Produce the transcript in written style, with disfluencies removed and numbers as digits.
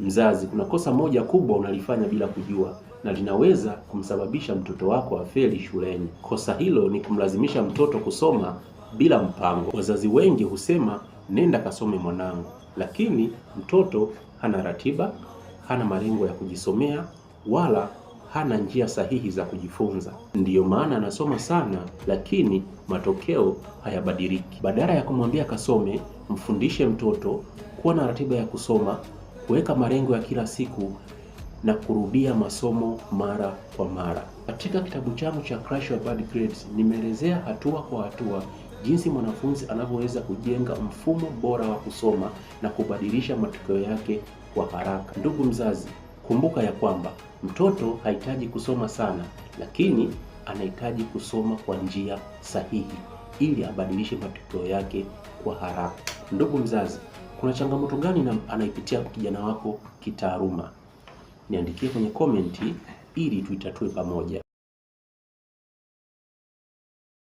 Mzazi, kuna kosa moja kubwa unalifanya bila kujua na linaweza kumsababisha mtoto wako afeli shuleni. Kosa hilo ni kumlazimisha mtoto kusoma bila mpango. Wazazi wengi husema nenda kasome mwanangu, lakini mtoto hana ratiba, hana malengo ya kujisomea, wala hana njia sahihi za kujifunza. Ndiyo maana anasoma sana, lakini matokeo hayabadiliki. Badala ya kumwambia kasome, mfundishe mtoto kuwa na ratiba ya kusoma, kuweka malengo ya kila siku na kurudia masomo mara kwa mara. Katika kitabu changu cha Crush Your Bad Grades, nimeelezea hatua kwa hatua jinsi mwanafunzi anavyoweza kujenga mfumo bora wa kusoma na kubadilisha matokeo yake kwa haraka. Ndugu mzazi, kumbuka ya kwamba mtoto hahitaji kusoma sana, lakini anahitaji kusoma kwa njia sahihi ili abadilishe matokeo yake kwa haraka. Ndugu mzazi, kuna changamoto gani anaipitia kijana wako kitaaluma? Niandikie kwenye komenti ili tuitatue pamoja.